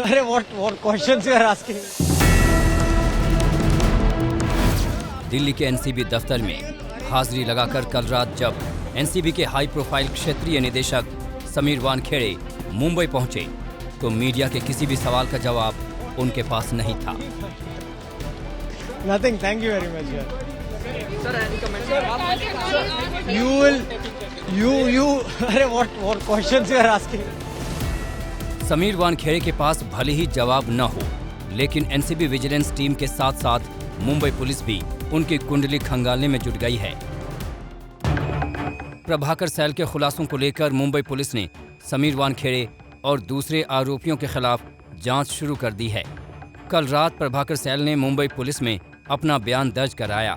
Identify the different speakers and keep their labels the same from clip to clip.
Speaker 1: अरे what questions you are asking?
Speaker 2: Delhi के NCB दफ्तर में हाजिरी लगाकर कल रात जब एनसीबी के हाई प्रोफाइल क्षेत्रीय निदेशक समीर वानखेड़े मुंबई पहुंचे तो मीडिया के किसी भी सवाल का जवाब उनके पास नहीं था।
Speaker 1: Nothing. Thank you very much. Sir, any comments? अरे what questions you are asking?
Speaker 2: Sameer Wankhede के पास भले ही जवाब न हो, लेकिन एनसीबी विजिलेंस टीम के साथ साथ मुंबई पुलिस भी उनकी कुंडली खंगालने में जुट गई है। प्रभाकर सैल के खुलासों को लेकर मुंबई पुलिस ने समीर वानखेड़े और दूसरे आरोपियों के खिलाफ जांच शुरू कर दी है। कल रात प्रभाकर सैल ने मुंबई पुलिस में अपना बयान दर्ज कराया।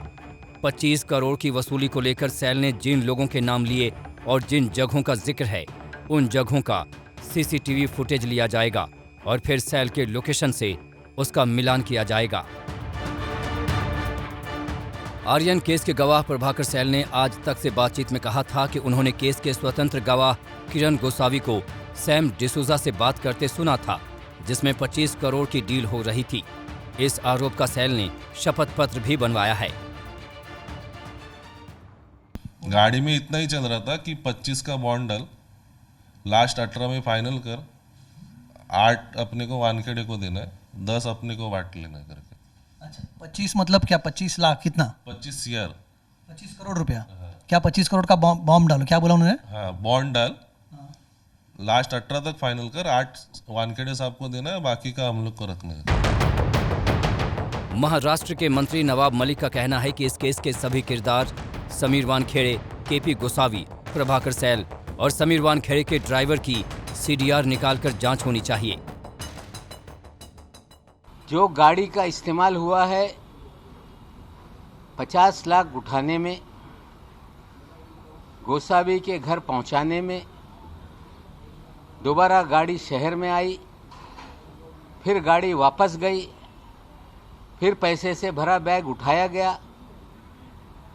Speaker 2: 25 करोड़ की वसूली को लेकर सैल ने जिन लोगों के नाम लिए और जिन जगहों का जिक्र है, उन जगहों का सीसीटीवी फुटेज लिया जाएगा और फिर सैल के लोकेशन से उसका मिलान किया जाएगा। आर्यन केस के गवाह प्रभाकर सैल ने आज तक से बातचीत में कहा था कि उन्होंने केस के स्वतंत्र गवाह किरण गोसावी को सैम डिसूजा से बात करते सुना था, जिसमें 25 करोड़ की डील हो रही थी। इस आरोप का सैल ने शपथ पत्र भी बनवाया है।
Speaker 3: गाड़ी में इतना ही चल रहा था कि 25 का बॉन्ड डल, लास्ट 18 में फाइनल कर, 8 अपने को वानखेड़े को देना है, 10 अपने को बांट लेना करके।
Speaker 4: अच्छा, 25 मतलब क्या? 25 लाख कितना?
Speaker 3: 25 सीआर,
Speaker 4: 25 करोड़ रुपया। क्या 25 करोड़ का बॉम्ब डालो? क्या बोला उन्होंने?
Speaker 3: हाँ, बॉन्ड डाल, लास्ट 18 तक फाइनल कर, 8 वानखेड़े साहब को देना है, बाकी का हम लोग को रखना है।
Speaker 2: महाराष्ट्र के मंत्री नवाब मलिक का कहना है कि इस केस के सभी किरदार समीर वानखेड़े, केपी गोसावी, प्रभाकर सैल और समीर वानखेड़े के ड्राइवर की सीडीआर निकालकर जांच होनी चाहिए।
Speaker 5: जो गाड़ी का इस्तेमाल हुआ है 50 लाख उठाने में, गोसावी के घर पहुंचाने में, दोबारा गाड़ी शहर में आई, फिर गाड़ी वापस गई, फिर पैसे से भरा बैग उठाया गया,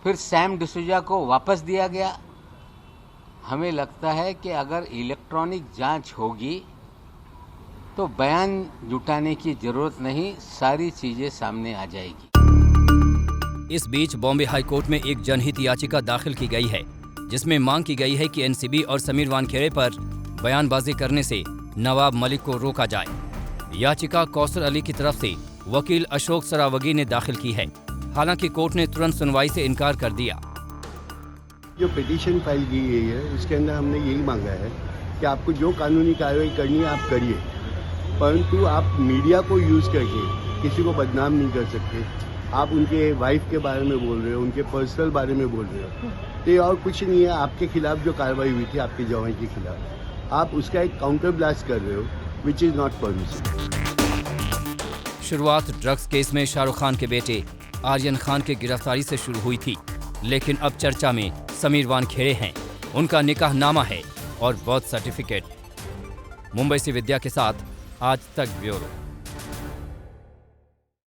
Speaker 5: फिर सैम डिसूजा को वापस दिया गया। हमें लगता है कि अगर इलेक्ट्रॉनिक जांच होगी तो बयान जुटाने की जरूरत नहीं, सारी चीजें सामने आ जाएगी।
Speaker 2: इस बीच बॉम्बे हाई कोर्ट में एक जनहित याचिका दाखिल की गई है, जिसमें मांग की गई है कि एनसीबी और समीर वानखेड़े पर बयानबाजी करने से नवाब मलिक को रोका जाए। याचिका कौसर अली की तरफ से वकील अशोक सरावगी ने दाखिल की है। हालांकि कोर्ट ने तुरंत सुनवाई से इनकार कर दिया।
Speaker 6: जो पिटीशन फाइल की गई है उसके अंदर हमने यही मांगा है कि आपको जो कानूनी कार्रवाई करनी है आप करिए, परंतु आप मीडिया को यूज़ करके किसी को बदनाम नहीं कर सकते। आप उनके वाइफ के बारे में बोल रहे हो, उनके पर्सनल बारे में बोल रहे हो, तो ये और कुछ नहीं है। आपके खिलाफ जो कार्रवाई हुई थी आपके जवाई के खिलाफ, आप उसका एक काउंटर ब्लास्ट कर रहे हो, विच इज़ नॉट परमिसिबल।
Speaker 2: शुरुआत ड्रग्स केस में शाहरुख खान के बेटे आर्यन खान की गिरफ्तारी से शुरू हुई थी, लेकिन अब चर्चा में समीर वानखेड़े हैं, उनका निकाहनामा है और बर्थ सर्टिफिकेट। मुंबई से विद्या के साथ आज तक ब्यूरो।